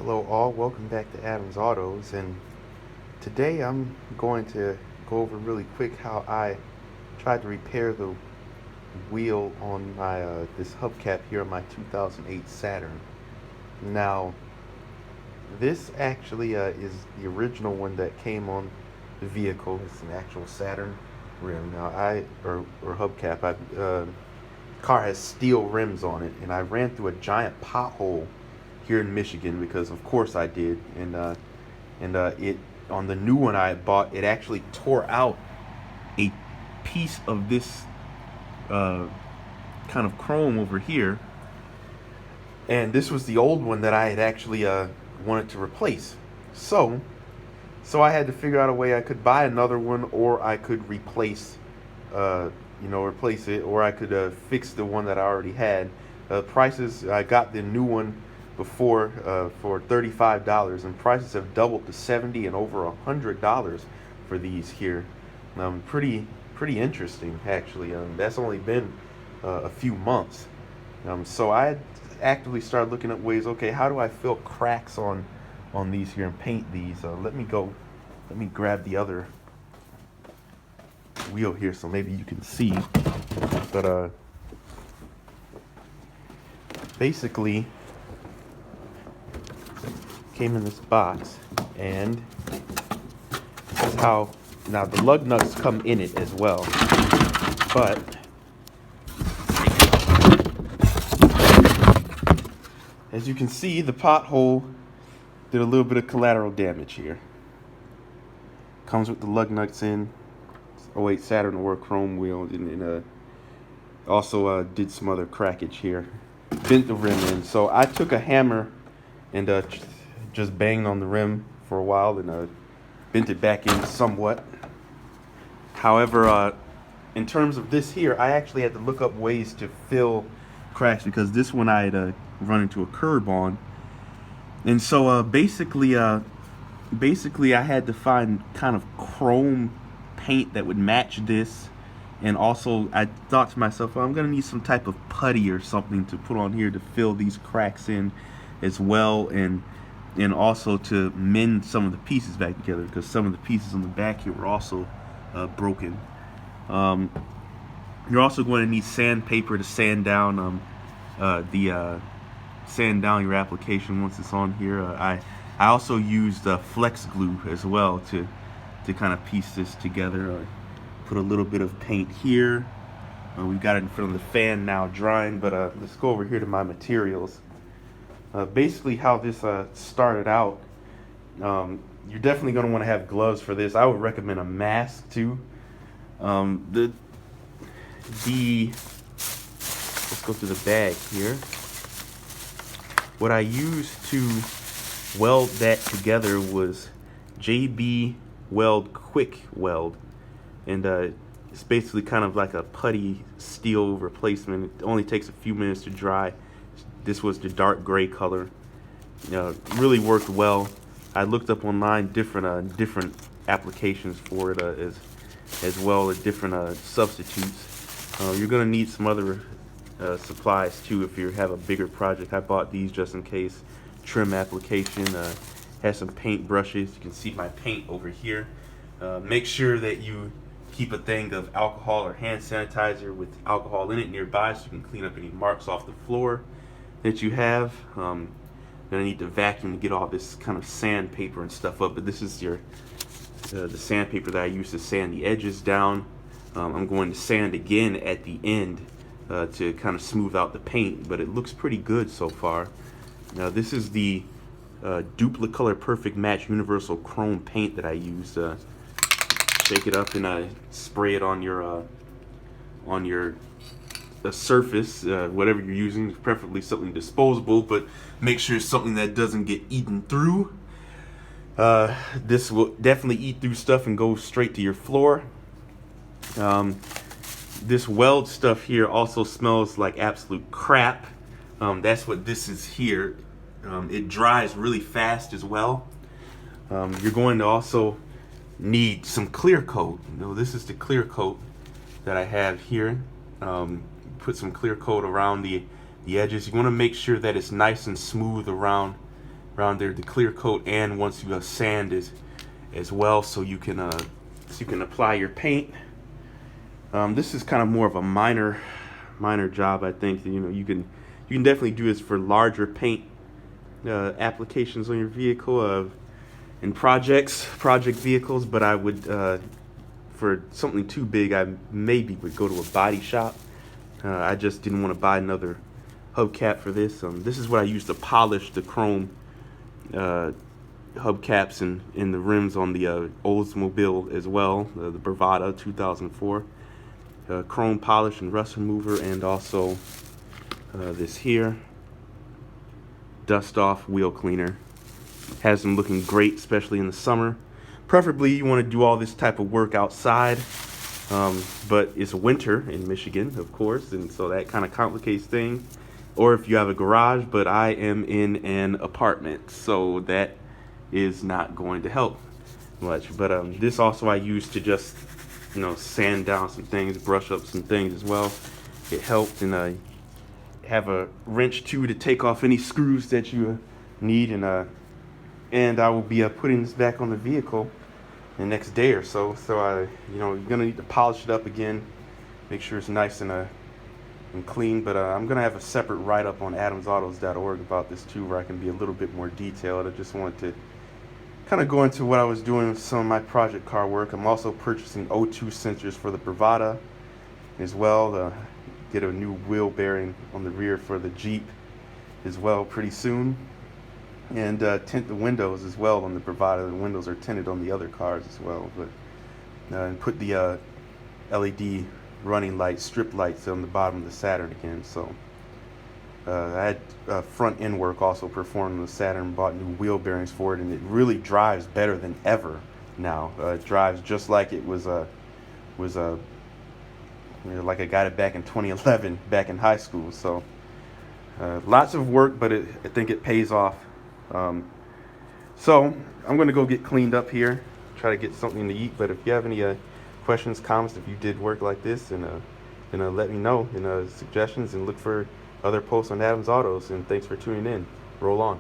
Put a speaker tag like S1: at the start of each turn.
S1: Hello all, welcome back to Adams Autos, and today I'm going to go over really quick how I tried to repair the wheel on my this hubcap here on my 2008 Saturn. Now, this actually is the original one that came on the vehicle. It's an actual Saturn rim. Now or hubcap. Car has steel rims on it, and I ran through a giant pothole here in Michigan because of course I did, and it on the new one I bought, it actually tore out a piece of this kind of chrome over here, and this was the old one that I had actually wanted to replace. So I had to figure out a way I could buy another one, or I could replace replace it, or I could fix the one that I already had. Prices, I got the new one before for $35, and prices have doubled to $70 and over $100 for these here. Pretty interesting actually. That's only been a few months. So I actively started looking at ways. Okay, how do I fill cracks on these here and paint these? Let me grab the other wheel here so maybe you can see. But basically came in this box, and this is how, now the lug nuts come in it as well, but as you can see, the pothole did a little bit of collateral damage here. Comes with the lug nuts in. Oh wait, Saturn Aura chrome wheel, and also did some other crackage here. Bent the rim in. So I took a hammer and just banged on the rim for a while, and bent it back in somewhat. However, in terms of this here, I actually had to look up ways to fill cracks because this one I had run into a curb on. And so basically I had to find kind of chrome paint that would match this, and also I thought to myself, well, I'm gonna need some type of putty or something to put on here to fill these cracks in as well, and also to mend some of the pieces back together, because some of the pieces on the back here were also broken. You're also going to need sandpaper to sand down sand down your application once it's on here. I also used flex glue as well to kind of piece this together. Put a little bit of paint here. We've got it in front of the fan now drying, but let's go over here to my materials. Basically how this started out, you're definitely going to want to have gloves for this. I would recommend a mask too. Let's go to the bag here. What I used to weld that together was JB Weld Quick Weld, and it's basically kind of like a putty steel replacement. It only takes a few minutes to dry. This was the dark gray color. Really worked well. I looked up online different applications for it as well as different substitutes. You're gonna need some other supplies too if you have a bigger project. I bought these just in case. Trim application. Has some paint brushes. You can see my paint over here. Make sure that you keep a thing of alcohol or hand sanitizer with alcohol in it nearby so you can clean up any marks off the floor that you have. Gonna need to vacuum to get all this kind of sandpaper and stuff up, but this is the sandpaper that I use to sand the edges down. I'm going to sand again at the end to kind of smooth out the paint, but it looks pretty good so far. Now this is the Duplicolor Perfect Match Universal Chrome paint that I use. Shake it up and spray it on your surface, whatever you're using, preferably something disposable, but make sure it's something that doesn't get eaten through. This will definitely eat through stuff and go straight to your floor. This weld stuff here also smells like absolute crap. That's what this is here. It dries really fast as well. You're going to also need some clear coat. This is the clear coat that I have here. Put some clear coat around the edges. You want to make sure that it's nice and smooth around around there, the clear coat, and once you sand it as well, so you can apply your paint. This is kind of more of a minor job, I think. You know, you can definitely do this for larger paint applications on your vehicle in project vehicles, but I would for something too big, I maybe would go to a body shop. I just didn't want to buy another hubcap for this. This is what I use to polish the chrome hubcaps in the rims on the Oldsmobile as well, the Bravada 2004. Chrome polish and rust remover, and also this here dust off wheel cleaner. Has them looking great, especially in the summer. Preferably you want to do all this type of work outside, but it's winter in Michigan, of course, and so that kind of complicates things. Or if you have a garage, but I am in an apartment, so that is not going to help much. But this also I use to just, you know, sand down some things, brush up some things as well. It helped, and I have a wrench too to take off any screws that you need, and I will be putting this back on the vehicle the next day or so. So you're gonna need to polish it up again, make sure it's nice and clean. But I'm gonna have a separate write-up on adamsautos.org about this too, where I can be a little bit more detailed. I just wanted to kind of go into what I was doing with some of my project car work. I'm also purchasing O2 sensors for the Bravada as well. Get a new wheel bearing on the rear for the Jeep as well pretty soon. And tint the windows as well on the Bravada. The windows are tinted on the other cars as well. But and put the LED running lights, strip lights on the bottom of the Saturn again. So I had front end work also performed on the Saturn. Bought new wheel bearings for it, and it really drives better than ever now. It drives just like it was like I got it back in 2011, back in high school. So lots of work, but I think it pays off. So I'm going to go get cleaned up here, try to get something to eat. But if you have any questions, comments, if you did work like this, and let me know, and suggestions, and look for other posts on Adams Autos. And thanks for tuning in. Roll on.